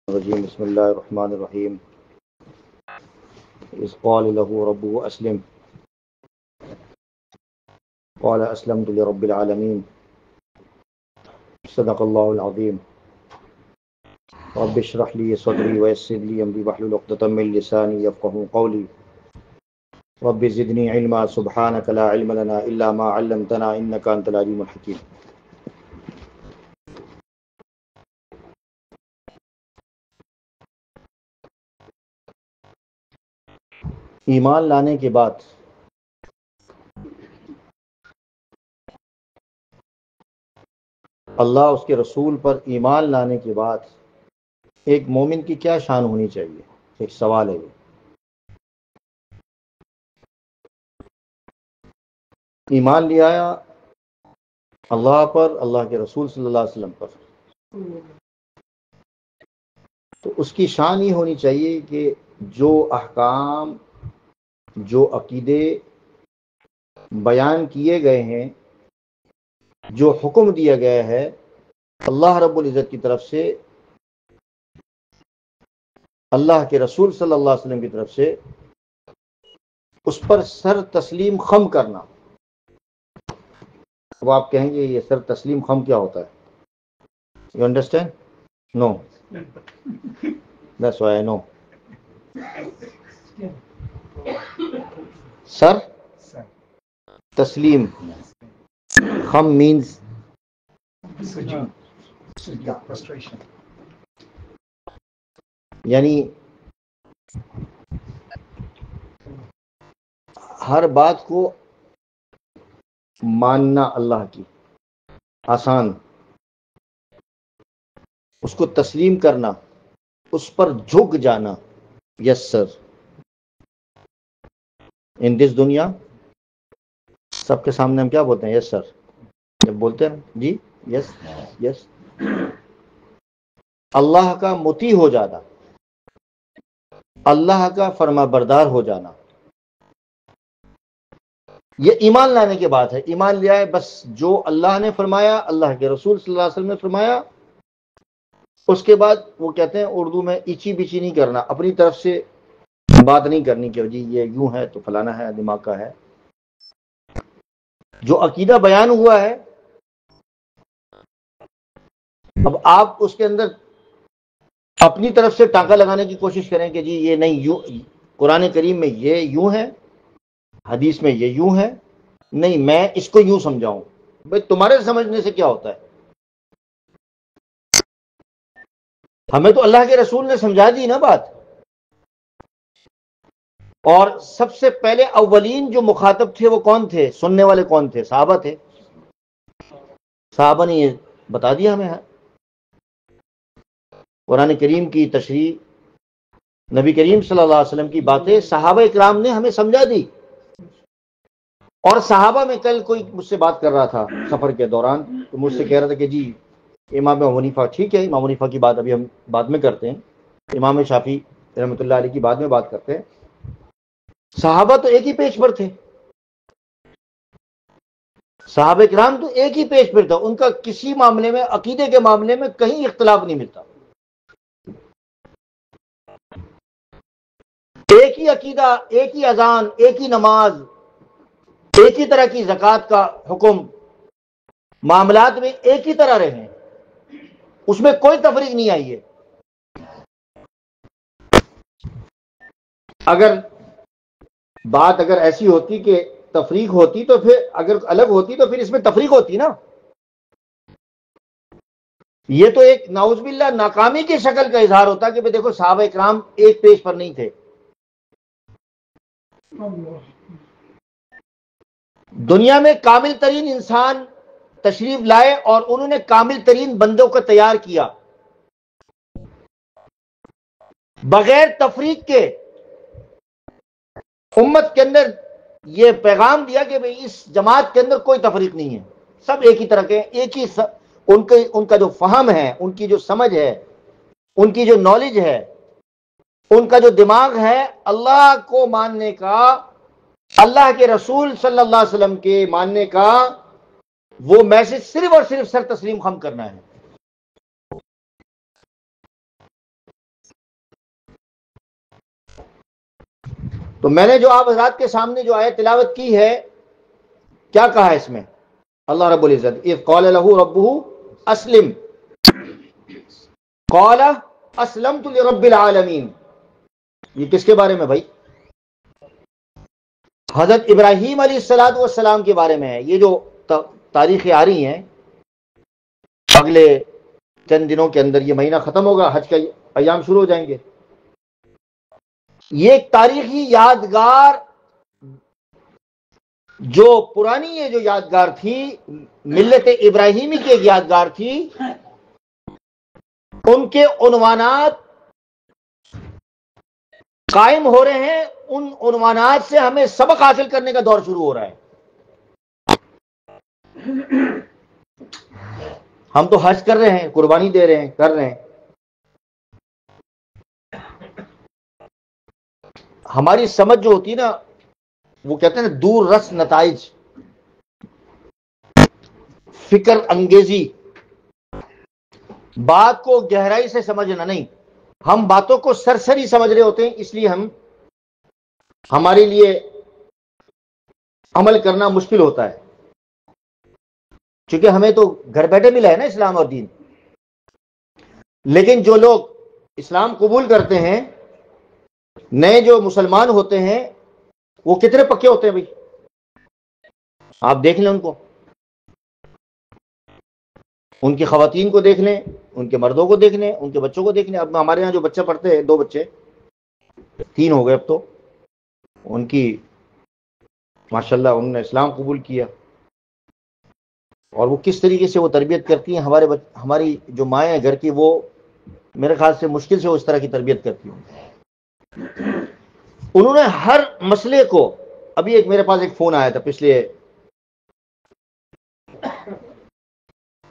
الرجیم بسم اللہ الرحمن الرحیم اذ قال له ربه اسلم قال اسلمت لرب العالمین صدق اللہ العظیم رب اشرح لي صدری ويسر لي امری واحلل عقدۃ من لسانی یفقهوا قولی رب زدنی علما سبحانک لا علم لنا الا ما علمتنا انک انت العلیم الحکیم. ایمان لانے کے بعد اللہ اس کے رسول پر ایمان لانے کے بعد ایک مومن کی کیا شان ہونی چاہیے؟ ایک سوال ہے یہ. ایمان لے آیا اللہ پر، اللہ کے رسول صلی اللہ علیہ وسلم پر، تو اس کی شان یہ ہونی چاہیے کہ جو احکام، جو عقیدے بیان کیے گئے ہیں، جو حکم دیا گیا ہے اللہ رب العزت کی طرف سے، اللہ کے رسول صلی اللہ علیہ وسلم کی طرف سے، اس پر سر تسلیم خم کرنا. اب آپ کہیں گے یہ سر تسلیم خم کیا ہوتا ہے؟ You understand? No, that's why I know. سر تسلیم خم مینز یعنی ہر بات کو ماننا اللہ کی آسان، اس کو تسلیم کرنا، اس پر جھک جانا. یس سر. ان دس دنیا سب کے سامنے ہم کیا بولتے ہیں؟ یس سر. جب بولتے ہیں جی یس یس. اللہ کا مطیع ہو جانا، اللہ کا فرما بردار ہو جانا، یہ ایمان لانے کے بعد ہے. ایمان لے آئے بس جو اللہ نے فرمایا، اللہ کے رسول صلی اللہ علیہ وسلم نے فرمایا، اس کے بعد وہ کہتے ہیں اردو میں ایچی بیچی نہیں کرنا، اپنی طرف سے بات نہیں کرنی کہ جی یہ یوں ہے تو فلانا ہے، دماغ کا ہے. جو عقیدہ بیان ہوا ہے اب آپ اس کے اندر اپنی طرف سے ٹانکا لگانے کی کوشش کریں کہ جی یہ نہیں، یوں قرآن کریم میں یہ یوں ہے، حدیث میں یہ یوں ہے، نہیں میں اس کو یوں سمجھاؤں. بھائی تمہارے سمجھنے سے کیا ہوتا ہے؟ ہمیں تو اللہ کے رسول نے سمجھا دی نا بات. اور سب سے پہلے اولین جو مخاطب تھے وہ کون تھے؟ سننے والے کون تھے؟ صحابہ تھے. صحابہ نے یہ بتا دیا ہمیں. قرآن کریم کی تشریح، نبی کریم صلی اللہ علیہ وسلم کی باتیں صحابہ اکرام نے ہمیں سمجھا دی. اور صحابہ میں کل کوئی مجھ سے بات کر رہا تھا سفر کے دوران، تو مجھ سے کہہ رہا تھا کہ جی امام ابو حنیفہ ٹھیک ہے، امام حنیفہ کی بات ابھی ہم بعد میں کرتے ہیں، امام شافعی رحمۃ اللہ علیہ کی بعد میں بات کرتے ہیں. صحابہ تو ایک ہی پیج پر تھے، صحابہ کرام تو ایک ہی پیج پر تھا، ان کا کسی معاملے میں، عقیدے کے معاملے میں کہیں اختلاف نہیں ملتا. ایک ہی عقیدہ، ایک ہی اذان، ایک ہی نماز، ایک ہی طرح کی زکوٰۃ کا حکم، معاملات میں ایک ہی طرح رہے، اس میں کوئی تفریق نہیں آئی ہے. اگر بات ایسی ہوتی کہ تفریق ہوتی تو پھر، اگر الگ ہوتی تو پھر اس میں تفریق ہوتی نا. یہ تو ایک نعوذ باللہ ناکامی کی شکل کا اظہار ہوتا کہ دیکھو صحابہ اکرام ایک پیج پر نہیں تھے. دنیا میں کامل ترین انسان تشریف لائے اور انہوں نے کامل ترین بندوں کو تیار کیا، بغیر تفریق کے امت کے اندر یہ پیغام دیا کہ بھئی اس جماعت کے اندر کوئی تفریق نہیں ہے، سب ایک ہی طرح کے، ایک ہی ان کا جو فہم ہے، ان کی جو سمجھ ہے، ان کی جو نالج ہے، ان کا جو دماغ ہے اللہ کو ماننے کا، اللہ کے رسول صلی اللہ علیہ وسلم کے ماننے کا، وہ میسج صرف اور صرف سر تسلیم خم کرنا ہے. تو میں نے جو آپ حضرات کے سامنے جو آیت تلاوت کی ہے، کیا کہا ہے اس میں؟ اللہ رب العزت اذ قال له ربه اسلم قال اسلمت لرب العالمین. یہ کس کے بارے میں بھائی؟ حضرت ابراہیم علیہ السلام کے بارے میں ہے. یہ جو تاریخیں آ رہی ہیں، اگلے چند دنوں کے اندر یہ مہینہ ختم ہوگا، حج کا ایام شروع ہو جائیں گے. یہ ایک تاریخی یادگار جو پرانی یہ جو یادگار تھی، ملت ابراہیمی کی ایک یادگار تھی، ان کے عنوانات قائم ہو رہے ہیں. ان عنوانات سے ہمیں سبق حاصل کرنے کا دور شروع ہو رہا ہے. ہم تو حج کر رہے ہیں، قربانی دے رہے ہیں، کر رہے ہیں. ہماری سمجھ جو ہوتی ہے نا، وہ کہتے ہیں نا دور رس نتائج، فکر انگیزی، بات کو گہرائی سے سمجھنا نہیں. ہم باتوں کو سرسری سمجھ رہے ہوتے ہیں، اس لیے ہمارے لیے عمل کرنا مشکل ہوتا ہے، چونکہ ہمیں تو گھر بیٹھے ملا ہے نا اسلام اور دین. لیکن جو لوگ اسلام قبول کرتے ہیں، نئے جو مسلمان ہوتے ہیں، وہ کتنے پکے ہوتے ہیں بھائی؟ آپ دیکھ لیں ان کو، ان کی خواتین کو دیکھ لیں، ان کے مردوں کو دیکھ لیں، ان کے بچوں کو دیکھ لیں. اب ہمارے یہاں جو بچہ پڑھتے ہیں، 2 بچے، 3 ہو گئے اب تو، ان کی ماشاءاللہ انہوں نے اسلام قبول کیا، اور وہ کس طریقے سے وہ تربیت کرتی ہیں. ہماری جو مائیں ہیں گھر کی، وہ میرے خیال سے مشکل سے وہ اس طرح کی تربیت کرتی ہوں. انہوں نے ہر مسئلے کو، ابھی ایک میرے پاس ایک فون آیا تھا پچھلے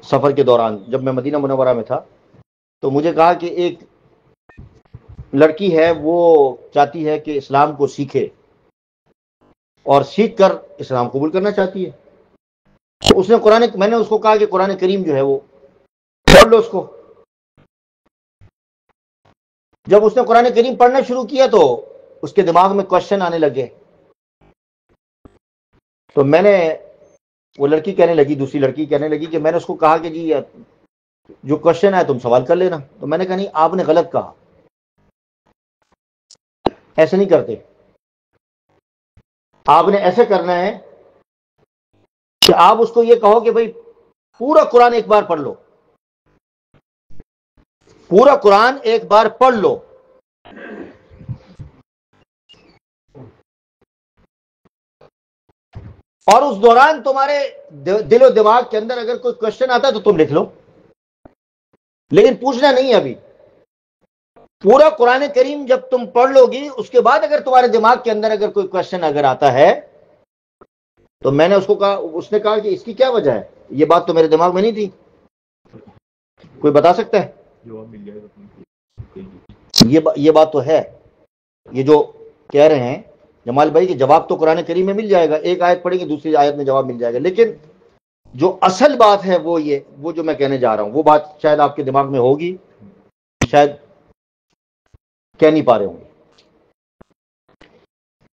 سفر کے دوران، جب میں مدینہ منورہ میں تھا، تو مجھے کہا کہ ایک لڑکی ہے، وہ چاہتی ہے کہ اسلام کو سیکھے، اور سیکھ کر اسلام قبول کرنا چاہتی ہے. تو اس نے میں نے اس کو کہا کہ قرآن کریم جو ہے وہ پڑھ لو اس کو. جب اس نے قرآن کریم پڑھنا شروع کیا تو اس کے دماغ میں کوشچن آنے لگے. تو میں نے، وہ لڑکی کہنے لگی، دوسری لڑکی کہنے لگی کہ میں نے اس کو کہا کہ جی جو کوشچن ہے تم سوال کر لینا. تو میں نے کہا نہیں، آپ نے غلط کہا، ایسے نہیں کرتے. آپ نے ایسے کرنا ہے کہ آپ اس کو یہ کہو کہ بھائی پورا قرآن ایک بار پڑھ لو، پورا قرآن ایک بار پڑھ لو. اور اس دوران تمہارے دل و دماغ کے اندر اگر کوئی کوشچن آتا ہے تو تم لکھ لو، لیکن پوچھنا نہیں. ابھی پورا قرآن کریم جب تم پڑھ لو گی، اس کے بعد اگر تمہارے دماغ کے اندر اگر کوئی کوشچن اگر آتا ہے، تو میں نے اس کو کہا، اس نے کہا کہ اس کی کیا وجہ ہے؟ یہ بات تو میرے دماغ میں نہیں تھی، کوئی بتا سکتا ہے؟ یہ بات تو ہے، یہ جو کہہ رہے ہیں جمال بھائی کہ جواب تو قرآن کریم میں مل جائے گا، ایک آیت پڑھیں گے دوسری آیت میں جواب مل جائے گا. لیکن جو اصل بات ہے وہ جو میں کہنے جا رہا ہوں، وہ بات شاید آپ کے دماغ میں ہوگی، شاید کہہ نہیں پا رہے ہوں گے.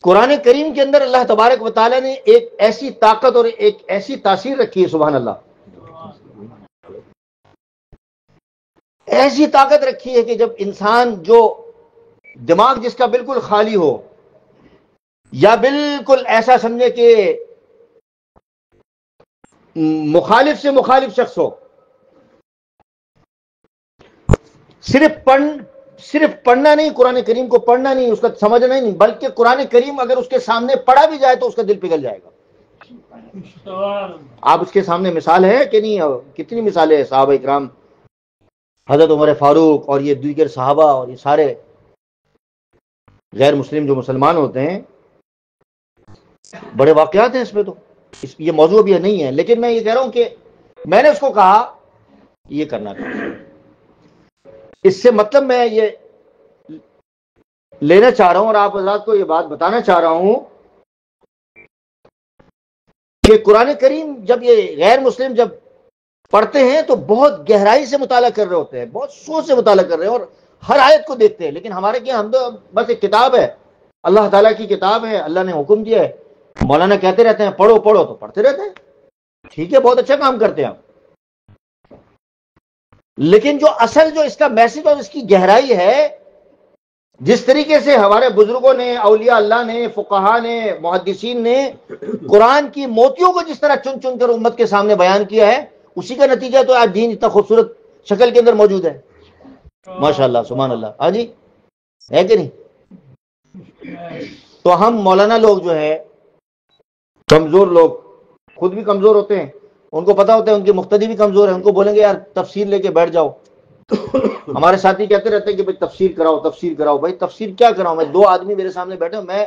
قرآن کریم کے اندر اللہ تبارک و تعالیٰ نے ایک ایسی طاقت اور ایک ایسی تاثیر رکھی ہے، سبحان اللہ، ایسی طاقت رکھی ہے کہ جب انسان، جو دماغ جس کا بالکل خالی ہو، یا بالکل ایسا سمجھے کہ مخالف سے مخالف شخص ہو، صرف پڑھنا نہیں، قرآن کریم کو پڑھنا نہیں، اس کا سمجھنا ہی نہیں، بلکہ قرآن کریم اگر اس کے سامنے پڑھا بھی جائے تو اس کا دل پگھل جائے گا. آپ اس کے سامنے مثال ہے کہ نہیں؟ کتنی مثالیں ہیں، صحابہ اکرام، حضرت عمر فاروق اور یہ دیگر صحابہ اور یہ سارے غیر مسلم جو مسلمان ہوتے ہیں، بڑے واقعات ہیں اس میں. تو یہ موضوع بھی نہیں ہے، لیکن میں یہ کہہ رہا ہوں کہ میں نے اس کو کہا یہ کرنا تھا. اس سے مطلب میں یہ لینا چاہ رہا ہوں اور آپ حضرات کو یہ بات بتانا چاہ رہا ہوں کہ قرآن کریم جب یہ غیر مسلم جب پڑھتے ہیں تو بہت گہرائی سے مطالعہ کر رہے ہوتے ہیں، بہت سوچ سے مطالعہ کر رہے ہیں، اور ہر آیت کو دیکھتے ہیں. لیکن ہمارے کیا، ہم تو بس ایک کتاب ہے، اللہ تعالیٰ کی کتاب ہے، اللہ نے حکم دیا ہے، مولانا کہتے رہتے ہیں پڑھو پڑھو تو پڑھتے رہتے ہیں، ٹھیک ہے، بہت اچھا کام کرتے ہیں آپ، لیکن جو اصل جو اس کا میسج اور اس کی گہرائی ہے، جس طریقے سے ہمارے بزرگوں نے، اولیاء اللہ نے، فقہا نے، محدثین نے قرآن کی موتیوں کو جس طرح چن چن کر امت کے سامنے بیان کیا ہے، اسی کا نتیجہ تو آج دین اتنا خوبصورت شکل کے اندر موجود ہے، ماشاءاللہ سبحان اللہ۔ ہاں جی، ہے کہ نہیں؟ تو ہم مولانا لوگ جو ہے، کمزور لوگ، خود بھی کمزور ہوتے ہیں، ان کو پتا ہوتا ہے ان کے مقتدی بھی کمزور ہیں، ان کو بولیں گے یار تفسیر لے کے بیٹھ جاؤ، ہمارے ساتھی کہتے رہتے ہیں کہ بھائی تفسیر کراؤ تفسیر کراؤ، بھائی تفسیر کیا کراؤں میں؟ 2 آدمی میرے سامنے بیٹھے، میں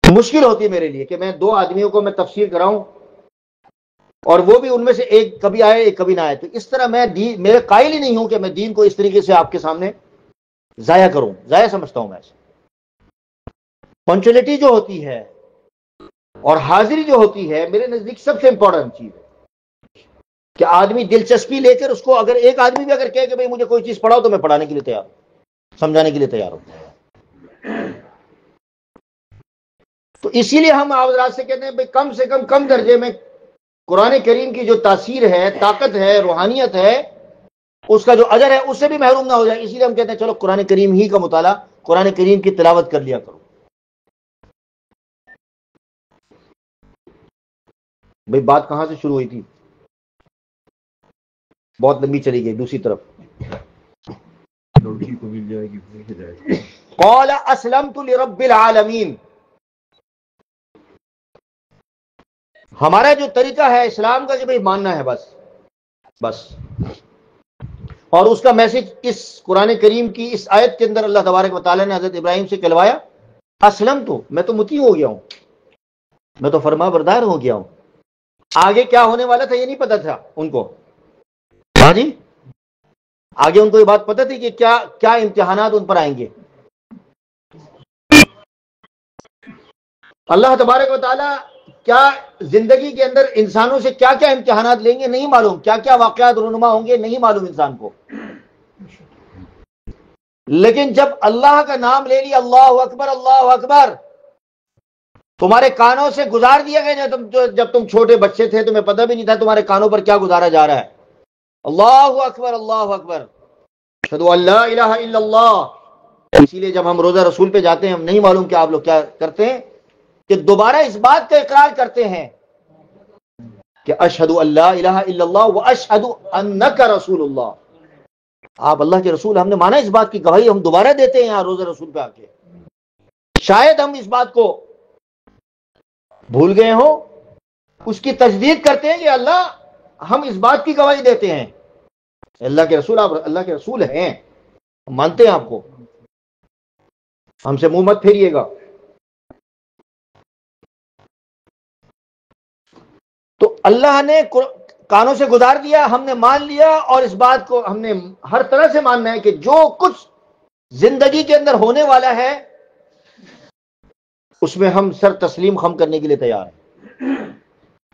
مشکل ہوتی ہے میرے لیے کہ میں 2 آدمیوں کو میں تفسیر کراؤں، اور وہ بھی ان میں سے ایک کبھی آئے ایک کبھی نہ آئے، تو اس طرح میں میرے قائل ہی نہیں ہوں کہ میں دین کو اس طریقے سے آپ کے سامنے ضائع کروں، ضائع سمجھتا ہوں میں ایسے۔ پنچولیٹی جو ہوتی ہے اور حاضری جو ہوتی ہے میرے نزدیک سب سے امپورٹنٹ چیز ہے، کہ آدمی دلچسپی لے کر اس کو، اگر ایک آدمی بھی اگر کہے کہ بھئی مجھے کوئی چیز پڑھاؤ تو میں پڑھانے کے لیے تیار ہوں، سمجھانے کے لیے تیار ہوں۔ تو اسی لیے ہم حضرات سے کہتے ہیں بھئی کم سے کم درجے میں قرآن کریم کی جو تاثیر ہے، طاقت ہے، روحانیت ہے، اس کا جو اجر ہے اس سے بھی محروم نہ ہو جائے، اسی لیے ہم کہتے ہیں چلو قرآن کریم ہی کا مطالعہ، قرآن کریم کی تلاوت کر لیا کرو۔ بھئی بات کہاں سے شروع ہوئی تھی؟ بہت لمبی چلی گئی دوسری طرف۔ لڑکی کو مل جائے گی۔ قال اسلمت لرب العالمین، ہمارا جو طریقہ ہے اسلام کا کہ بھئی ماننا ہے بس، اور اس کا میسج اس قرآن کریم کی اس آیت کے اندر اللہ تبارک و تعالیٰ نے حضرت ابراہیم سے کہلوایا، اسلم تو میں تو مطیع ہو گیا ہوں، میں تو فرما بردار ہو گیا ہوں۔ آگے کیا ہونے والا تھا یہ نہیں پتا تھا ان کو، ہاں جی، آگے ان کو یہ بات پتا تھی کہ کیا امتحانات ان پر آئیں گے۔ اللہ تبارک و تعالیٰ کیا زندگی کے اندر انسانوں سے کیا کیا امتحانات لیں گے نہیں معلوم، کیا کیا واقعات رونما ہوں گے نہیں معلوم انسان کو، لیکن جب اللہ کا نام لے لیا، اللہ اکبر اللہ اکبر، تمہارے کانوں سے گزار دیا گیا، جب تم چھوٹے بچے تھے تمہیں پتہ بھی نہیں تھا تمہارے کانوں پر کیا گزارا جا رہا ہے، اللہ اکبر اللہ اکبر، اشہدو ان لا الہ الا اللہ۔ اسی لیے جب ہم روزہ رسول پہ جاتے ہیں، ہم نہیں معلوم کہ آپ لوگ کیا کرتے ہیں، کہ دوبارہ اس بات کا اقرار کرتے ہیں کہ اشہدو ان لا الہ الا اللہ و اشہدو انک رسول اللہ، آپ اللہ کے رسول، ہم نے مانا اس بات کی گواہی، ہم دوبارہ دیتے ہیں یہاں روزہ رسول پہ آ کے۔ شاید ہم اس بات کو بھول گئے ہوں، اس کی تجدید کرتے ہیں کہ اللہ ہم اس بات کی گواہی دیتے ہیں، اللہ کے رسول، آپ اللہ کے رسول ہیں، ہم مانتے ہیں آپ کو، ہم سے منہ مت پھیریے گا۔ تو اللہ نے کانوں سے گزار دیا، ہم نے مان لیا، اور اس بات کو ہم نے ہر طرح سے ماننا ہے کہ جو کچھ زندگی کے اندر ہونے والا ہے اس میں ہم سر تسلیم خم کرنے کے لیے تیار ہیں۔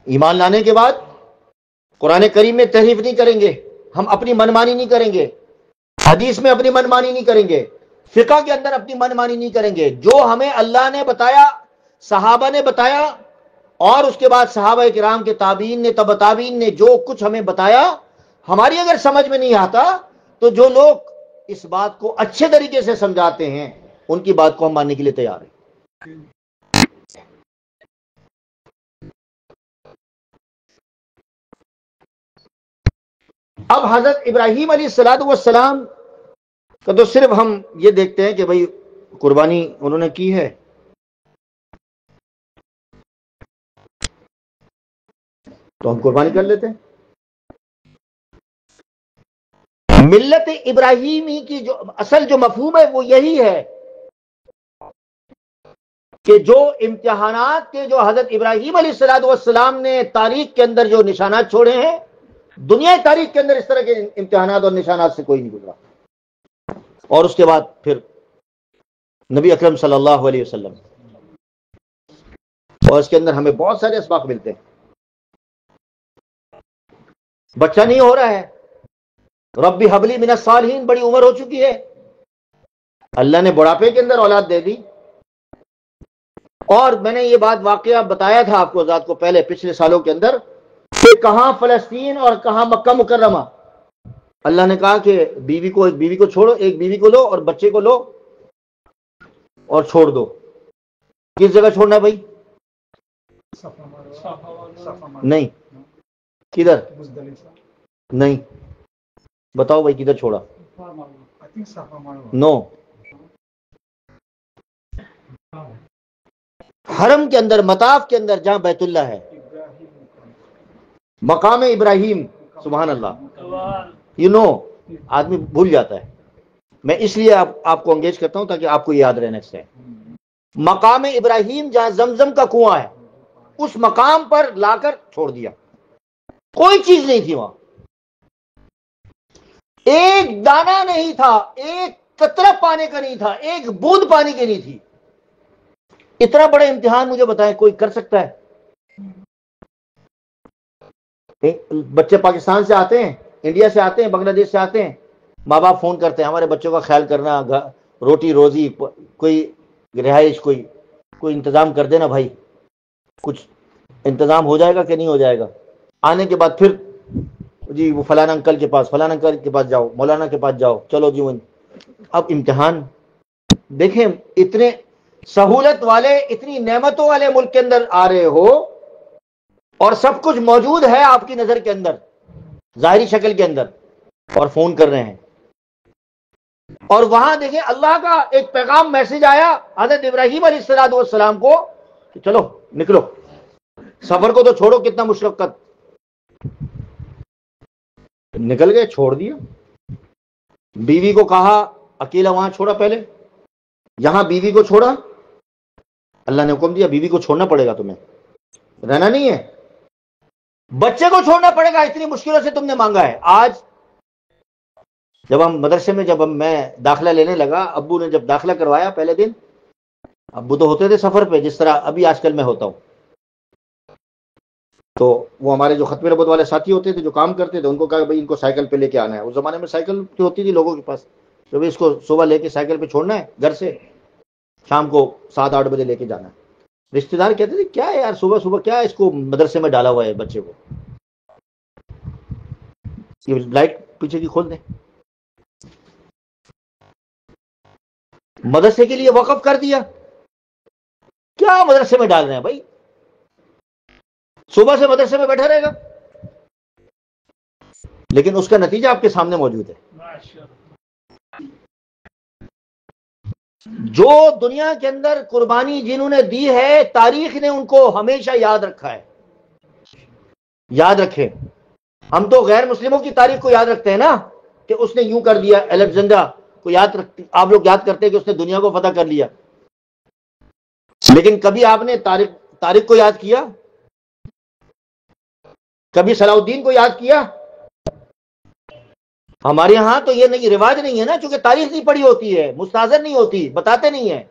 ایمان لانے کے بعد قرآن کریم میں تحریف نہیں کریں گے، ہم اپنی منمانی نہیں کریں گے، حدیث میں اپنی منمانی نہیں کریں گے، فقہ کے اندر اپنی منمانی نہیں کریں گے، جو ہمیں اللہ نے بتایا، صحابہ نے بتایا، اور اس کے بعد صحابہ کرام کے تابعین نے، تبع تابعین نے جو کچھ ہمیں بتایا، ہماری اگر سمجھ میں نہیں آتا تو جو لوگ اس بات کو اچھے طریقے سے سمجھاتے ہیں ان کی بات کو ہم ماننے کے لیے تیار ہیں۔ اب حضرت ابراہیم علیہ الصلوۃ والسلام کا تو صرف ہم یہ دیکھتے ہیں کہ بھئی قربانی انہوں نے کی ہے، تو ہم قربانی کر لیتے ہیں۔ ملت ابراہیمی کی جو اصل جو مفہوم ہے وہ یہی ہے کہ جو امتحانات کے جو حضرت ابراہیم علیہ الصلوۃ والسلام نے تاریخ کے اندر جو نشانات چھوڑے ہیں، دنیا تاریخ کے اندر اس طرح کے امتحانات اور نشانات سے کوئی نہیں گزرا۔ اور اس کے بعد پھر نبی اکرم صلی اللہ علیہ وسلم، اور اس کے اندر ہمیں بہت سارے اسباق ملتے ہیں۔ بچہ نہیں ہو رہا ہے، ربی حبلی من الصالحین، بڑی عمر ہو چکی ہے، اللہ نے بڑھاپے کے اندر اولاد دے دی، اور میں نے یہ بات واقعہ بتایا تھا آپ کو ذات کو پہلے پچھلے سالوں کے اندر کہ کہاں فلسطین اور کہاں مکہ مکرمہ، اللہ نے کہا کہ ایک بیوی کو چھوڑو، ایک بیوی کو لو اور بچے کو لو اور چھوڑ دو۔ کس جگہ چھوڑنا ہے بھائی؟ نہیں، کدھر؟ نہیں، بتاؤ بھائی کدھر چھوڑا؟ نو، حرم کے اندر، مطاف کے اندر جہاں بیت اللہ ہے، مقام ابراہیم، سبحان اللہ، آدمی بھول جاتا ہے، میں اس لیے آپ کو انگیج کرتا ہوں تاکہ آپ کو یاد رہنے سے۔ مقام ابراہیم جہاں زمزم کا کنواں ہے، اس مقام پر لا کر چھوڑ دیا، کوئی چیز نہیں تھی وہاں، ایک دانہ نہیں تھا، ایک قطرہ پانی کا نہیں تھا، ایک بوند پانی کی نہیں تھی۔ اتنا بڑا امتحان مجھے بتائیں کوئی کر سکتا ہے؟ بچے پاکستان سے آتے ہیں، انڈیا سے آتے ہیں، بنگلہ دیش سے آتے ہیں، ماں باپ فون کرتے ہیں ہمارے بچوں کا خیال کرنا، روٹی روزی، کوئی رہائش، کوئی انتظام کر دینا بھائی، کچھ انتظام ہو جائے گا کہ نہیں ہو جائے گا؟ آنے کے بعد پھر جی وہ فلانا انکل کے پاس، فلانا انکل کے پاس جاؤ، مولانا کے پاس جاؤ، چلو جی اب امتحان دیکھیں، اتنے سہولت والے، اتنی نعمتوں والے ملک کے اندر آ رہے ہو اور سب کچھ موجود ہے آپ کی نظر کے اندر، ظاہری شکل کے اندر، اور فون کر رہے ہیں، اور وہاں دیکھیں اللہ کا ایک پیغام میسج آیا حضرت ابراہیم علیہ السلام کو کہ چلو نکلو، سفر کو تو چھوڑو، کتنا مشقت، نکل گئے، چھوڑ دیا، بیوی کو کہا اکیلا وہاں چھوڑا، پہلے یہاں بیوی کو چھوڑا، اللہ نے حکم دیا بیوی کو چھوڑنا پڑے گا، تمہیں رہنا نہیں ہے، بچے کو چھوڑنا پڑے گا، اتنی مشکلوں سے تم نے مانگا ہے۔ آج جب ہم مدرسے میں، میں داخلہ لینے لگا، ابو نے جب داخلہ کروایا پہلے دن، ابو تو ہوتے تھے سفر پہ جس طرح ابھی آج کل میں ہوتا ہوں، تو وہ ہمارے جو ختم ربط والے ساتھی ہوتے تھے جو کام کرتے تھے، ان کو کہا بھائی ان کو سائیکل پہ لے کے آنا ہے، اس زمانے میں سائیکل ہوتی تھی لوگوں کے پاس، تو اس کو صبح لے کے سائیکل پہ چھوڑنا ہے گھر سے، شام کو 7-8 بجے لے کے جانا ہے۔ رشتے دار کہتے تھے کیا ہے یار، صبح صبح کیا اس کو مدرسے میں ڈالا ہوا ہے بچے کو، یہ لائٹ پیچھے کی کھول دیں، مدرسے کے لیے وقف کر دیا، کیا مدرسے میں ڈال رہے ہیں بھائی، صبح سے مدرسے میں بیٹھا رہے گا، لیکن اس کا نتیجہ آپ کے سامنے موجود ہے۔ جو دنیا کے اندر قربانی جنہوں نے دی ہے، تاریخ نے ان کو ہمیشہ یاد رکھا ہے۔ یاد رکھیں، ہم تو غیر مسلموں کی تاریخ کو یاد رکھتے ہیں نا، کہ اس نے یوں کر دیا، الیگزینڈر کو یاد رکھتے، آپ لوگ یاد کرتے ہیں کہ اس نے دنیا کو فتح کر لیا، لیکن کبھی آپ نے تاریخ کو یاد کیا؟ کبھی صلاح الدین کو یاد کیا؟ ہمارے ہاں تو یہ نہیں، رواج نہیں ہے نا، چونکہ تاریخ نہیں پڑھی ہوتی ہے، مستحضر نہیں ہوتی، بتاتے نہیں ہیں۔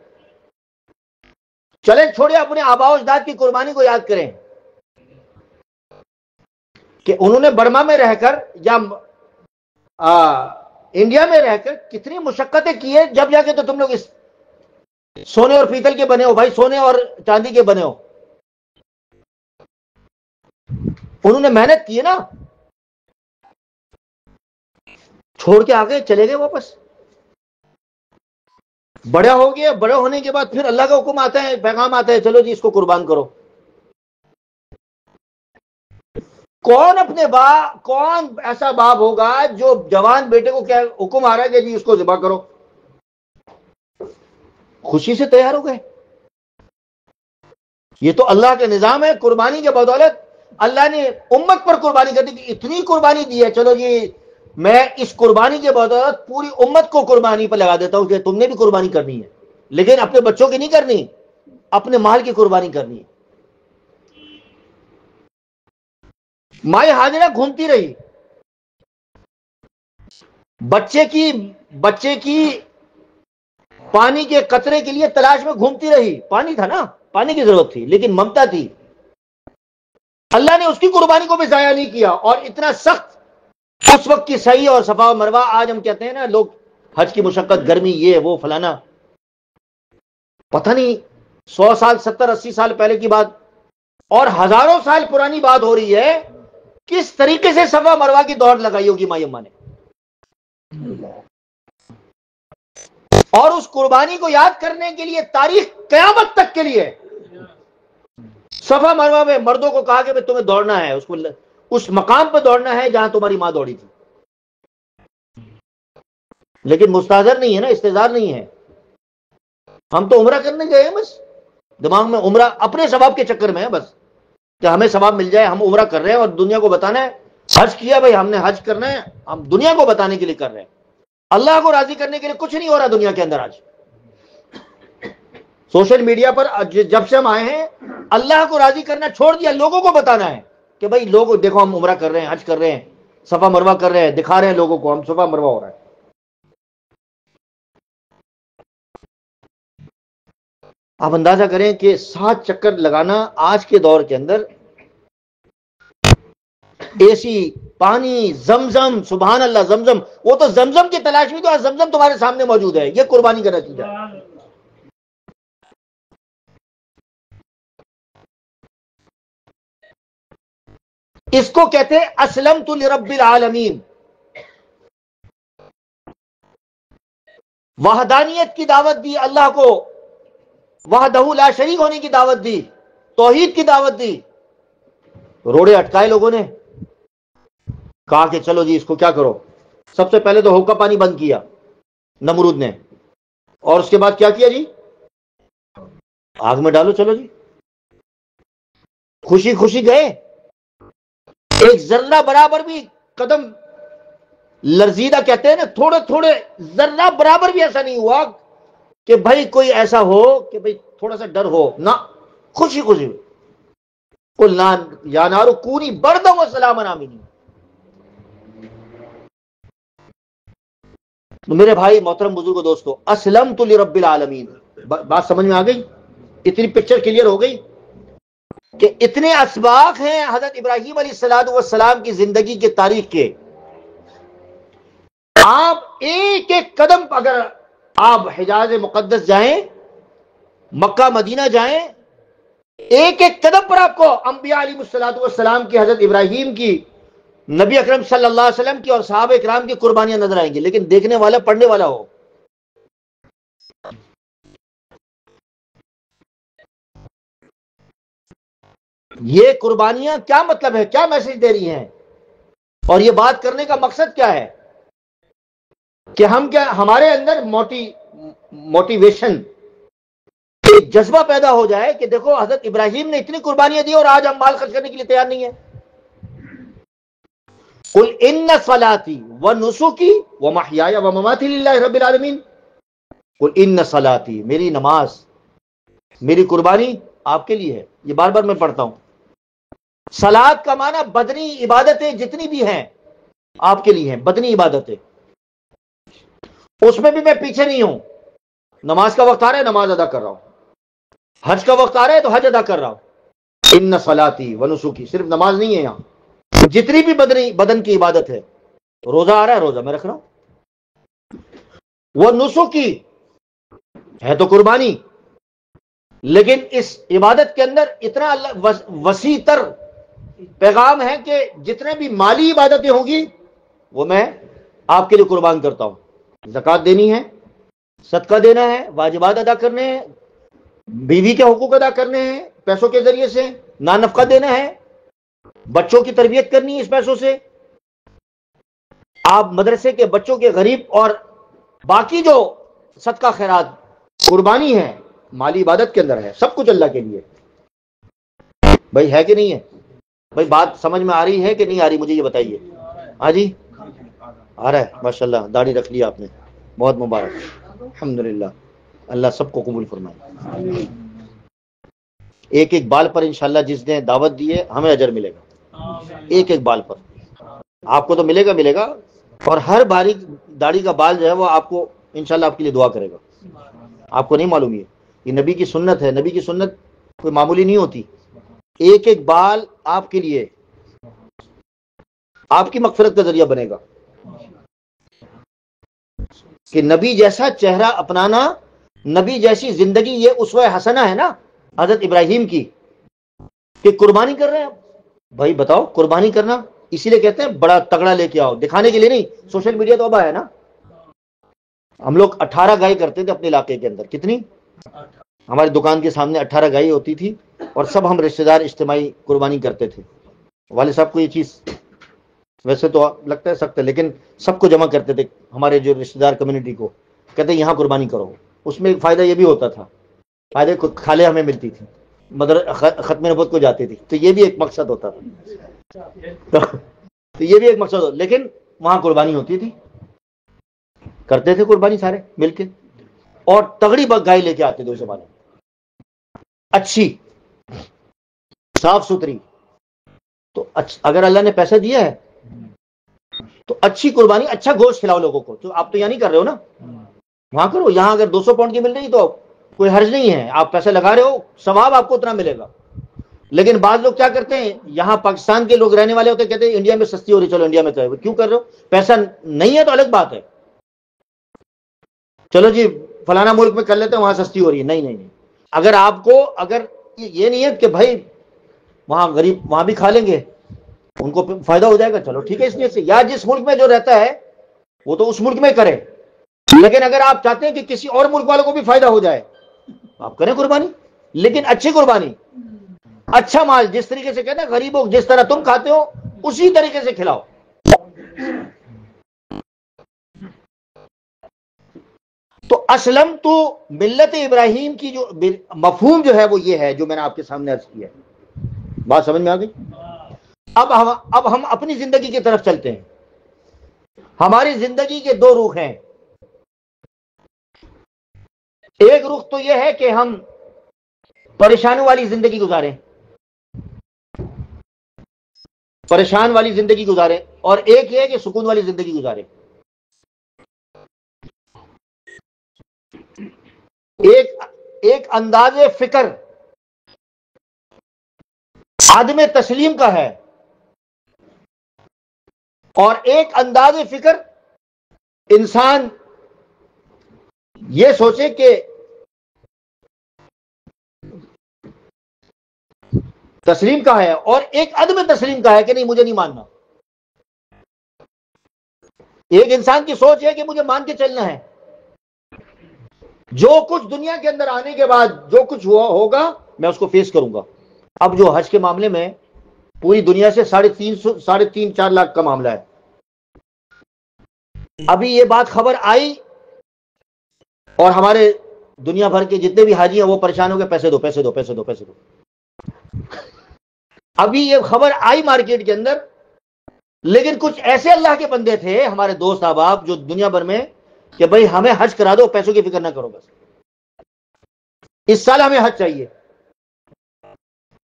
چلیں چھوڑے، اپنے آباء و اجداد کی قربانی کو یاد کریں کہ انہوں نے برما میں رہ کر یا انڈیا میں رہ کر کتنی مشقتیں کی ہیں، جب جا کے تو تم لوگ اس سونے اور پیتل کے بنے ہو بھائی، سونے اور چاندی کے بنے ہو، انہوں نے محنت کی ہے نا، چھوڑ کے آگے چلے گئے واپس، بڑا ہو گیا، بڑے ہونے کے بعد پھر اللہ کا حکم آتا ہے، پیغام آتا ہے، چلو جی اس کو قربان کرو۔ کون ایسا باپ ہوگا جو جوان بیٹے کو کیا حکم آ رہا ہے کہ جی اس کو ذبح کرو، خوشی سے تیار ہو گئے؟ یہ تو اللہ کا نظام ہے، قربانی کے بدولت اللہ نے امت پر قربانی کر دی کہ اتنی قربانی دی ہے، چلو جی میں اس قربانی کے بدولت پوری امت کو قربانی پر لگا دیتا ہوں کہ تم نے بھی قربانی کرنی ہے، لیکن اپنے بچوں کی نہیں کرنی، اپنے مال کی قربانی کرنی ہے۔ مائیں ہاجرہ گھومتی رہی، بچے کی پانی کے قطرے کے لیے تلاش میں گھومتی رہی، پانی تھا نا، پانی کی ضرورت تھی، لیکن ممتا تھی، اللہ نے اس کی قربانی کو بھی ضائع نہیں کیا۔ اور اتنا سخت اس وقت کی صحیح اور صفا و مروہ، آج ہم کہتے ہیں نا لوگ حج کی مشقت، گرمی، یہ وہ فلانا، پتہ نہیں 100 سال 70 80 سال پہلے کی بات اور ہزاروں سال پرانی بات ہو رہی ہے. کس طریقے سے صفا مروا کی دوڑ لگائی ہوگی مائی اماں نے, اور اس قربانی کو یاد کرنے کے لیے تاریخ قیامت تک کے لیے صفا مروا میں مردوں کو کہا کہ تمہیں دوڑنا ہے, اس مقام پہ دوڑنا ہے جہاں تمہاری ماں دوڑی تھی. لیکن مستحضر نہیں ہے نا, استحضار نہیں ہے. ہم تو عمرہ کرنے گئے ہیں, بس دماغ میں عمرہ اپنے ثواب کے چکر میں ہے, بس کہ ہمیں ثواب مل جائے, ہم عمرہ کر رہے ہیں اور دنیا کو بتانا ہے. حج کیا بھائی ہم نے, حج کرنا ہے, ہم دنیا کو بتانے کے لیے کر رہے ہیں. اللہ کو راضی کرنے کے لیے کچھ نہیں ہو رہا دنیا کے اندر. آج سوشل میڈیا پر جب سے ہم آئے ہیں اللہ کو راضی کرنا چھوڑ دیا, لوگوں کو بتانا ہے کہ بھائی لوگ دیکھو ہم عمرہ کر رہے ہیں, حج کر رہے ہیں, صفا مروا کر رہے ہیں, دکھا رہے ہیں لوگوں کو ہم صفا مروا ہو رہا ہے. آپ اندازہ کریں کہ 7 چکر لگانا آج کے دور کے اندر, اے سی, پانی, زمزم, سبحان اللہ زمزم, وہ تو زمزم کی تلاش میں تو آج زمزم تمہارے سامنے موجود ہے. یہ قربانی کا نتیجہ ہے. اس کو کہتے ہیں اسلمت لرب العالمین. وحدانیت کی دعوت دی, اللہ کو وحدہ لا شریک ہونے کی دعوت دی, توحید کی دعوت دی. روڑے اٹکائے لوگوں نے, کہا کہ چلو جی اس کو کیا کرو. سب سے پہلے تو حوکہ پانی بند کیا نمرود نے, اور اس کے بعد کیا کیا جی, آگ میں ڈالو چلو جی. خوشی خوشی گئے, ایک ذرہ برابر بھی قدم لرزیدہ کہتے ہیں نا, تھوڑے تھوڑے ذرہ برابر بھی ایسا نہیں ہوا کہ بھائی کوئی ایسا ہو کہ بھائی تھوڑا سا ڈر ہو نہ, خوشی خوشی. قلنا یا نار کونی بردا و سلاما آمنین. تو میرے بھائی محترم بزرگوں دوستو, اسلمت لرب العالمین. بات سمجھ میں آ گئی؟ اتنی پکچر کلیئر ہو گئی کہ اتنے اسباق ہیں حضرت ابراہیم علیہ السلام کی زندگی کے تاریخ کے. آپ ایک ایک قدم, اگر آپ حجاز مقدس جائیں, مکہ مدینہ جائیں, ایک ایک قدم پر آپ کو انبیاء علیہ السلام کی, حضرت ابراہیم کی, نبی اکرم صلی اللہ علیہ وسلم کی اور صحابہ کرام کی قربانیاں نظر آئیں گی. لیکن دیکھنے والا پڑھنے والا ہو. یہ قربانیاں کیا مطلب ہے, کیا میسج دے رہی ہیں, اور یہ بات کرنے کا مقصد کیا ہے کہ ہم کیا, ہمارے اندر موٹیویشن, ایک جذبہ پیدا ہو جائے کہ دیکھو حضرت ابراہیم نے اتنی قربانیاں دی اور آج ہم مال خرچ کرنے کے لیے تیار نہیں ہیں. قل ان صلاتی ونسکی ومحیای ومماتی للہ رب العالمین. قل ان صلاتی, میری نماز, میری قربانی آپ کے لیے ہے. یہ بار بار میں پڑھتا ہوں. صلات کا معنی بدنی عبادتیں جتنی بھی ہیں آپ کے لیے ہیں, بدنی عبادتیں. اس میں بھی میں پیچھے نہیں ہوں. نماز کا وقت آ رہا ہے نماز ادا کر رہا ہوں, حج کا وقت آ رہا ہے تو حج ادا کر رہا ہوں. ان صلاتی ونسکی, صرف نماز نہیں ہے یہاں, جتنی بھی بدن کی عبادت ہے. روزہ آ رہا ہے روزہ میں رکھ رہا ہوں. وہ نسکی ہے تو قربانی, لیکن اس عبادت کے اندر اتنا وسیع تر پیغام ہے کہ جتنے بھی مالی عبادتیں ہوں گی وہ میں آپ کے لیے قربان کرتا ہوں. زکوٰۃ دینی ہے, صدقہ دینا ہے, واجبات ادا کرنے ہیں, بیوی کے حقوق ادا کرنے ہیں پیسوں کے ذریعے سے, نان نفقہ دینا ہے, بچوں کی تربیت کرنی ہے اس پیسوں سے, آپ مدرسے کے بچوں کے غریب, اور باقی جو صدقہ خیرات قربانی ہے مالی عبادت کے اندر ہے. سب کچھ اللہ کے لیے. بھائی ہے کہ نہیں ہے؟ بھائی بات سمجھ میں آ رہی ہے کہ نہیں آ رہی, مجھے یہ بتائیے. ہاں جی آ رہا ہے, ماشاءاللہ داڑھی رکھ لیا آپ نے, بہت مبارک, الحمدللہ. اللہ سب کو قبول فرمائے. ایک ایک بال پر انشاءاللہ جس نے دعوت دی ہے ہمیں اجر ملے گا, ایک ایک بال پر. آپ کو تو ملے گا, اور ہر باریک داڑھی کا بال جو ہے وہ آپ کو انشاءاللہ آپ کے لیے دعا کرے گا. آپ کو نہیں معلوم یہ نبی کی سنت ہے. نبی کی سنت کوئی معمولی نہیں ہوتی. ایک ایک بال آپ کے لیے آپ کی مغفرت کا ذریعہ بنے گا. کہ نبی جیسا چہرہ اپنانا نبی جیسی زندگی، یہ اسوہ حسنہ ہے نا حضرت ابراہیم کی، کہ قربانی کر رہے ہیں. بھائی بتاؤ، قربانی کرنا اسی لیے کہتے ہیں بڑا تگڑا لے کے آؤ، دکھانے کے لیے نہیں. سوشل میڈیا تو اب ہے نا. ہم لوگ 18 گائے کرتے تھے اپنے علاقے کے اندر. کتنی؟ ہماری دکان کے سامنے 18 گائے ہوتی تھی، اور سب ہم رشتہ دار اجتماعی قربانی کرتے تھے. والد صاحب کو یہ چیز ویسے تو لگتا ہے سخت ہے، لیکن سب کو جمع کرتے تھے، ہمارے جو رشتہ دار کمیونٹی کو کہتے یہاں قربانی کرو. اس میں ایک فائدہ یہ بھی ہوتا تھا، فائدے کھالے ہمیں ملتی تھی، ختم نبوت کو جاتی تھی، تو یہ بھی ایک مقصد ہوتا تھا. تو یہ بھی ایک مقصد ہوتا، لیکن وہاں قربانی ہوتی تھی، کرتے تھے قربانی سارے مل کے، اور تگڑی گائے لے کے آتے تھے اس زمانے میں، اچھی صاف ستھری. تو اگر اللہ نے پیسہ دیا ہے تو اچھی قربانی، اچھا گوشت کھلاؤ لوگوں کو. تو آپ تو یہاں نہیں کر رہے ہو نا، وہاں کرو. یہاں اگر 200 پاؤنڈ کی مل رہی تو کوئی حرج نہیں ہے، آپ پیسہ لگا رہے ہو، ثواب آپ کو اتنا ملے گا. لیکن بعض لوگ کیا کرتے ہیں، یہاں پاکستان کے لوگ رہنے والے ہوتے ہیں، کہتے ہیں انڈیا میں سستی ہو رہی، چلو انڈیا میں کرو. کیوں کر رہے ہو؟ پیسہ نہیں ہے تو الگ بات ہے، چلو جی فلانا ملک میں کر لیتے ہیں وہاں سستی ہو رہی ہے. نہیں نہیں نہیں، اگر آپ کو اگر یہ نہیں ہے کہ بھائی وہاں غریب وہاں بھی کھا لیں گے، ان کو فائدہ ہو جائے گا، چلو ٹھیک ہے. اس لیے سے یا جس ملک میں جو رہتا ہے وہ تو اس ملک میں کرے، لیکن اگر آپ چاہتے ہیں کہ کسی اور ملک والوں کو بھی فائدہ ہو جائے، آپ کریں قربانی، لیکن اچھی قربانی، اچھا مال. جس طریقے سے کہتے ہیں غریبوں جس طرح تم کھاتے ہو اسی طریقے سے کھلاؤ. تو اسلم تو ملت ابراہیم کی جو مفہوم جو ہے وہ یہ ہے جو میں نے آپ کے سامنے عرض کیا ہے. بات سمجھ میں آ گئی؟ اب ہم اپنی زندگی کی طرف چلتے ہیں. ہماری زندگی کے دو رخ ہیں. ایک رخ تو یہ ہے کہ ہم پریشانی والی زندگی گزاریں، پریشان والی زندگی گزاریں، اور ایک یہ ہے کہ سکون والی زندگی گزاریں. ایک انداز فکر عدم تسلیم کا ہے، اور ایک انداز فکر انسان یہ سوچے کہ تسلیم کا ہے، اور ایک عدم تسلیم کا ہے کہ نہیں مجھے نہیں ماننا. ایک انسان کی سوچ ہے کہ مجھے مان کے چلنا ہے، جو کچھ دنیا کے اندر آنے کے بعد جو کچھ ہوا ہوگا میں اس کو فیس کروں گا. اب جو حج کے معاملے میں پوری دنیا سے 3.5-4 لاکھ کا معاملہ ہے. ابھی یہ بات خبر آئی اور ہمارے دنیا بھر کے جتنے بھی حاجی ہیں وہ پریشان ہو گئے، پیسے دو پیسے دو پیسے دو پیسے دو. ابھی یہ خبر آئی مارکیٹ کے اندر، لیکن کچھ ایسے اللہ کے بندے تھے ہمارے دوست احباب جو دنیا بھر میں کہ بھائی ہمیں حج کرا دو، پیسوں کی فکر نہ کرو، بس اس سال ہمیں حج چاہیے.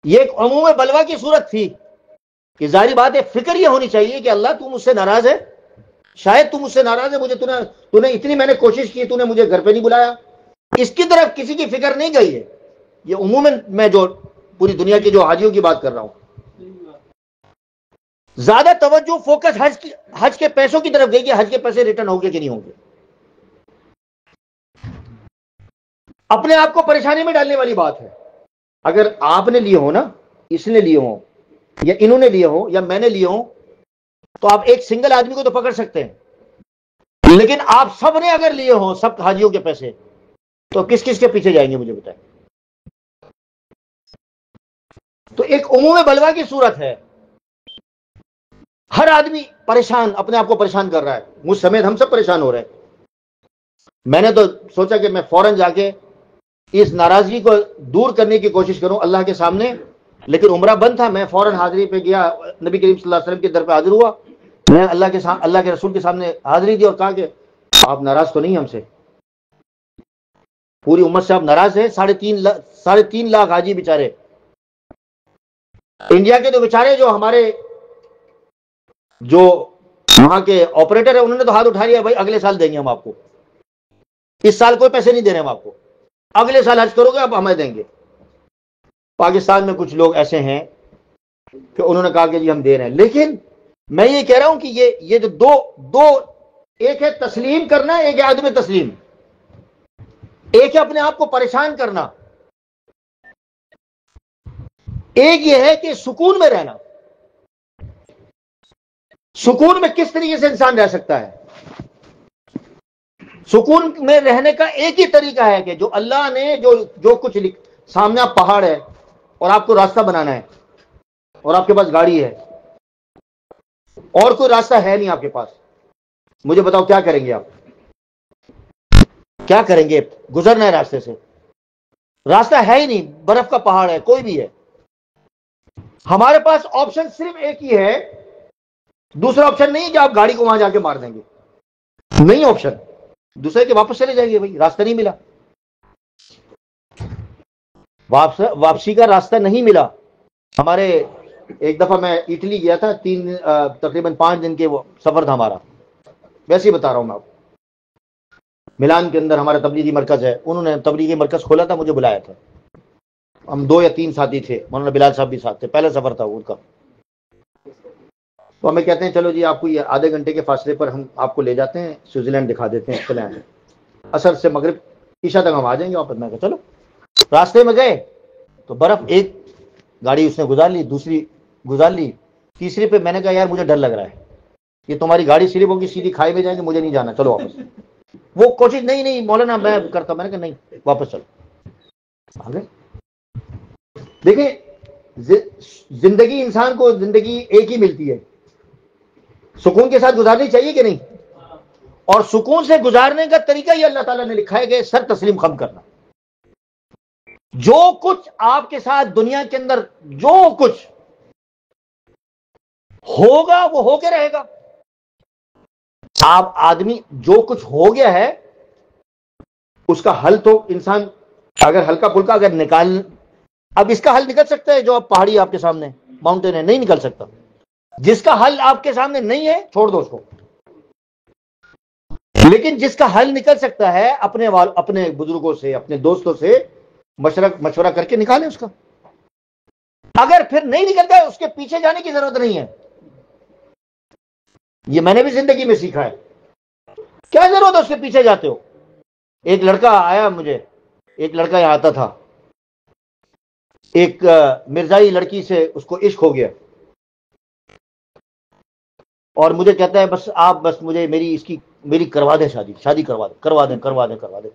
یہ ایک عموم بلوا کی صورت تھی کہ ظاہری بات ہے فکر یہ ہونی چاہیے کہ اللہ تو مجھ سے ناراض ہے، شاید تو مجھ سے ناراض ہے، مجھے تو نے اتنی میں نے کوشش کی، تو نے مجھے گھر پہ نہیں بلایا. اس کی طرف کسی کی فکر نہیں گئی ہے. یہ عموماً میں جو پوری دنیا کے جو حاجیوں کی بات کر رہا ہوں، زیادہ توجہ فوکس حج کے پیسوں کی طرف گئی کہ حج کے پیسے ریٹرن ہوں گے کہ نہیں ہوں گے. اپنے آپ کو پریشانی میں ڈالنے والی بات ہے. اگر آپ نے لیے ہو نا، اس نے لیے ہوں یا انہوں نے لیے ہوں یا میں نے لیے ہوں، تو آپ ایک سنگل آدمی کو تو پکڑ سکتے ہیں، لیکن آپ سب نے اگر لیے ہوں سب حاجیوں کے پیسے، تو کس کس کے پیچھے جائیں گے مجھے بتائیں. تو ایک عموم بلوا کی صورت ہے. ہر آدمی پریشان، اپنے آپ کو پریشان کر رہا ہے، مجھ سمیت ہم سب پریشان ہو رہے ہیں. میں نے تو سوچا کہ میں فوراً جا کے اس ناراضگی کو دور کرنے کی کوشش کروں اللہ کے سامنے، لیکن عمرہ بند تھا. میں فوراً حاضری پہ گیا، نبی کریم صلی اللہ علیہ وسلم کے در پہ حاضر ہوا. میں اللہ کے رسول کے سامنے حاضری دی اور کہا کہ آپ ناراض تو نہیں ہم سے؟ پوری امت سے آپ ناراض ہیں؟ 3.5 لاکھ حاجی بیچارے انڈیا کے، تو بیچارے جو ہمارے جو وہاں کے آپریٹر ہیں انہوں نے تو ہاتھ اٹھا لیا، بھائی اگلے سال دیں گے ہم آپ کو، اس سال کوئی پیسے نہیں دے رہے ہم آپ کو، اگلے سال حج کرو گے اب ہمیں دیں گے. پاکستان میں کچھ لوگ ایسے ہیں کہ انہوں نے کہا کہ جی ہم دے رہے ہیں. لیکن میں یہ کہہ رہا ہوں کہ یہ جو دو ایک ہے تسلیم کرنا، ایک ہے عدم تسلیم. ایک ہے اپنے آپ کو پریشان کرنا، ایک یہ ہے کہ سکون میں رہنا۔ سکون میں کس طریقے سے انسان رہ سکتا ہے؟ سکون میں رہنے کا ایک ہی طریقہ ہے کہ جو اللہ نے جو کچھ سامنے آپ پہاڑ ہے اور آپ کو راستہ بنانا ہے اور آپ کے پاس گاڑی ہے اور کوئی راستہ ہے نہیں آپ کے پاس، مجھے بتاؤ کیا کریں گے؟ آپ کیا کریں گے؟ گزرنا ہے راستے سے، راستہ ہے ہی نہیں، برف کا پہاڑ ہے، کوئی بھی ہے۔ ہمارے پاس آپشن صرف ایک ہی ہے، دوسرا آپشن نہیں ہے کہ آپ گاڑی کو وہاں جا کے مار دیں گے، نہیں آپشن دوسرے کے، واپس چلے جائیں گے، بھائی راستہ نہیں ملا، واپسی کا راستہ نہیں ملا۔ ہمارے ایک دفعہ میں اٹلی گیا تھا، تقریباً 5 دن کے وہ سفر تھا ہمارا، ویسے ہی بتا رہا ہوں میں آپ کو۔ ملان کے اندر ہمارا تبلیغی مرکز ہے، انہوں نے تبلیغی مرکز کھولا تھا، مجھے بلایا تھا، ہم 2 یا 3 ساتھی تھے، مولانا بلال صاحب بھی ساتھ تھے، پہلا سفر تھا ان کا۔ تو ہمیں کہتے ہیں چلو جی آپ کو یہ آدھے گھنٹے کے فاصلے پر ہم آپ کو لے جاتے ہیں، سوئٹزرلینڈ دکھا دیتے ہیں، چلے آئیں، عصر سے مغرب عشاء تک ہم آ جائیں گے واپس۔ میں کہا چلو۔ راستے میں گئے تو برف ایک گاڑی اس نے گزار لی، دوسری گزار لی، تیسری پہ میں نے کہا یار مجھے ڈر لگ رہا ہے، یہ تمہاری گاڑی سلپ ہوگی، سیدھی کھائی میں جائیں گے، مجھے نہیں جانا، چلو واپس۔ وہ کوشش نہیں مولانا میں کرتا، میں نے کہا نہیں واپس چلو آگے۔ دیکھیں زندگی، انسان کو زندگی ایک ہی ملتی ہے، سکون کے ساتھ گزارنی چاہیے کہ نہیں؟ اور سکون سے گزارنے کا طریقہ یہ اللہ تعالیٰ نے لکھا ہے کہ سر تسلیم خم کرنا۔ جو کچھ آپ کے ساتھ دنیا کے اندر جو کچھ ہوگا وہ ہو کے رہے گا۔ آپ آدمی جو کچھ ہو گیا ہے اس کا حل تو انسان اگر ہلکا پھلکا اگر نکال، اب اس کا حل نکل سکتا ہے جو اب پہاڑی آپ کے سامنے ماؤنٹین ہے، نہیں نکل سکتا۔ جس کا حل آپ کے سامنے نہیں ہے چھوڑ دو اس کو، لیکن جس کا حل نکل سکتا ہے اپنے بزرگوں سے، اپنے دوستوں سے مشورہ کر کے نکالیں اس کا۔ اگر پھر نہیں نکلتا ہے اس کے پیچھے جانے کی ضرورت نہیں ہے۔ یہ میں نے بھی زندگی میں سیکھا ہے، کیا ضرورت ہے اس کے پیچھے جاتے ہو؟ ایک لڑکا آیا، مجھے ایک لڑکا یہاں آتا تھا، ایک مرزائی لڑکی سے اس کو عشق ہو گیا اور مجھے کہتا ہے بس آپ بس مجھے میری کروا دیں، شادی کروا دیں۔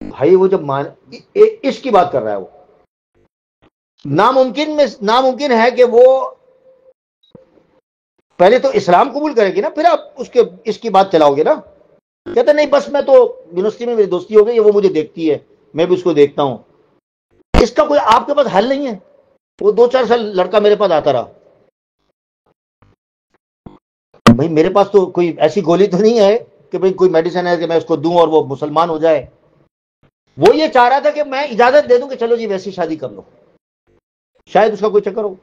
بھائی وہ جب عشق کی بات کر رہا ہے، وہ ناممکن ہے کہ وہ پہلے تو اسلام قبول کرے گی نا، پھر آپ اس کی بات چلاؤ گے نا۔ کہتا نہیں بس میں تو یونیورسٹی میں میری دوستی ہو گئی ہے، وہ مجھے دیکھتی ہے، میں بھی اس کو دیکھتا ہوں۔ اس کا کوئی آپ کے پاس حل نہیں ہے؟ وہ 2-4 سال لڑکا میرے پاس آتا رہا، بھائی میرے پاس تو کوئی ایسی گولی تو نہیں ہے کہ بھئی کوئی میڈیسن ہے کہ میں اس کو دوں اور وہ مسلمان ہو جائے۔ وہ یہ چاہ رہا تھا کہ میں اجازت دے دوں کہ چلو جی ویسی شادی کر لو، شاید اس کا کوئی چکر ہو۔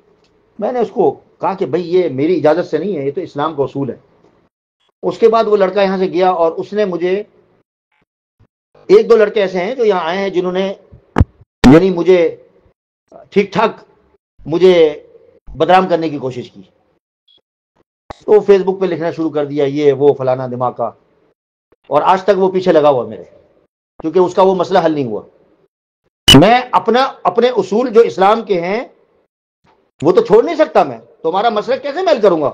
میں نے اس کو کہا کہ بھئی یہ میری اجازت سے نہیں ہے، یہ تو اسلام کا اصول ہے۔ اس کے بعد وہ لڑکا یہاں سے گیا اور اس نے مجھے 1-2 لڑکے ایسے ہیں جو یہاں آئے ہیں جنہوں نے یعنی مجھے ٹھیک ٹھاک مجھے بدنام کرنے کی کوشش کی، تو فیس بک پہ لکھنا شروع کر دیا یہ وہ فلانا دھماکہ، اور آج تک وہ پیچھے لگا ہوا میرے، کیونکہ اس کا وہ مسئلہ حل نہیں ہوا۔ میں اپنے اصول جو اسلام کے ہیں وہ تو چھوڑ نہیں سکتا، میں تمہارا مسئلہ کیسے محل کروں گا؟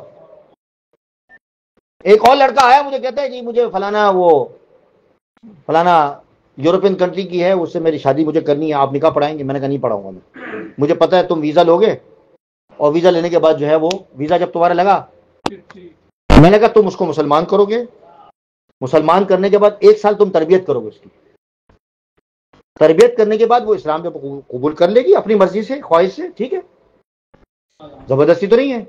ایک اور لڑکا آیا، مجھے کہتا ہے جی مجھے فلانا یورپین کنٹری کی ہے، اس سے میری شادی مجھے کرنی ہے، آپ نکاح پڑھائیں گے؟ میں نے کہا نہیں پڑھاؤں گا میں، مجھے پتا ہے تم ویزا لوگے اور ویزا لینے کے بعد جو ہے وہ ویزا جب تمہارا لگا، میں نے کہا تم اس کو مسلمان کرو گے، مسلمان کرنے کے بعد 1 سال تم تربیت کرو گے، اس کی تربیت کرنے کے بعد وہ اسلام کو قبول کر لے گی اپنی مرضی سے، خواہش سے، ٹھیک ہے، زبردستی تو نہیں ہے،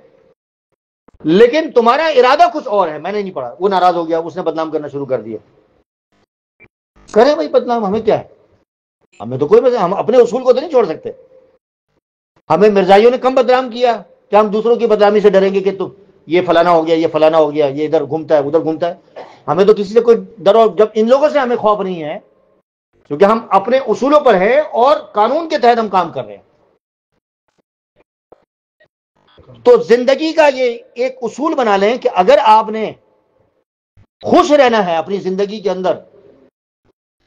لیکن تمہارا ارادہ کچھ اور ہے۔ میں نے نہیں پڑھا، وہ ناراض ہو گیا، اس نے بدنام کرنا شروع کر دیا۔ کریں بھائی بدنام، ہمیں کیا ہے، ہمیں تو کوئی ہم اپنے اصول کو تو نہیں چھوڑ سکتے۔ ہمیں مرزائیوں نے کم بدنام کیا کہ ہم دوسروں کی بدنامی سے ڈریں گے کہ تو یہ فلانا ہو گیا، یہ فلانا ہو گیا، یہ ادھر گھومتا ہے ادھر گھومتا ہے۔ ہمیں تو کسی سے کوئی ڈر، اور جب ان لوگوں سے ہمیں خوف نہیں ہے کیونکہ ہم اپنے اصولوں پر ہیں اور قانون کے تحت ہم کام کر رہے ہیں۔ تو زندگی کا یہ ایک اصول بنا لیں کہ اگر آپ نے خوش رہنا ہے اپنی زندگی کے اندر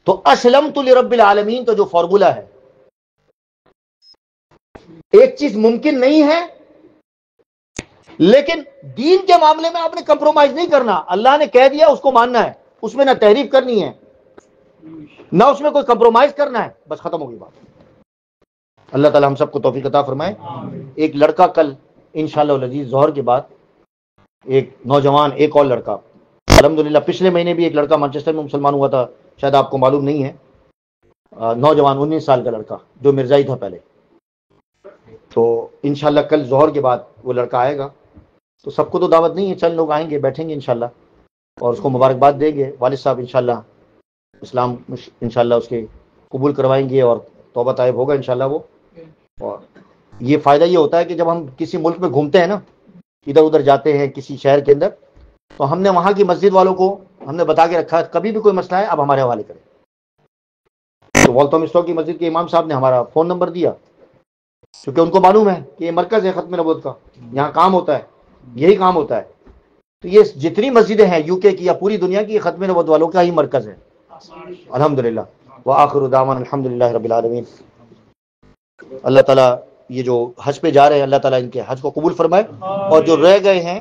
تو اسلمت لرب العالمین تو جو فارمولا ہے، ایک چیز ممکن نہیں ہے لیکن دین کے معاملے میں آپ نے کمپرومائز نہیں کرنا. اللہ نے کہہ دیا اس کو ماننا ہے، اس میں نہ تحریف کرنی ہے نہ اس میں کوئی کمپرومائز کرنا ہے، بس ختم ہو گئی بات. اللہ تعالی ہم سب کو توفیق عطا فرمائے. ایک لڑکا کل انشاءاللہ العزیز ظہر کے بعد، ایک نوجوان، ایک اور لڑکا الحمدللہ، پچھلے مہینے بھی ایک لڑکا مانچسٹر میں مسلمان ہوا تھا، شاید آپ کو معلوم نہیں ہے، نوجوان 19 سال کا لڑکا جو مرزائی تھا پہلے. تو انشاءاللہ کل ظہر کے بعد وہ لڑکا آئے گا. تو سب کو تو دعوت نہیں ہے، چند لوگ آئیں گے، بیٹھیں گے انشاءاللہ اور اس کو مبارکباد دیں گے. والد صاحب انشاءاللہ اسلام انشاءاللہ اس کے قبول کروائیں گے اور توبہ طائب ہوگا انشاءاللہ وہ. اور یہ فائدہ یہ ہوتا ہے کہ جب ہم کسی ملک میں گھومتے ہیں نا، ادھر ادھر جاتے ہیں کسی شہر کے اندر، تو ہم نے وہاں کی مسجد والوں کو ہم نے بتا کے رکھا ہے کبھی بھی کوئی مسئلہ ہے اب ہمارے حوالے کریں. تو والٹم اسٹاک کی مسجد کے امام صاحب نے ہمارا فون نمبر دیا، کیونکہ ان کو معلوم ہے کہ یہ مرکز ہے ختم نبوت کا، یہاں کام ہوتا ہے، یہی کام ہوتا ہے. تو یہ جتنی مسجدیں ہیں یو کے کی یا پوری دنیا کی، یہ ختم نبوت والوں کا ہی مرکز ہے الحمدللہ. وآخر دعوانا الحمدللہ رب العالمین. اللہ تعالیٰ یہ جو حج پہ جا رہے ہیں اللہ تعالیٰ ان کے حج کو قبول فرمائے، اور جو رہ گئے ہیں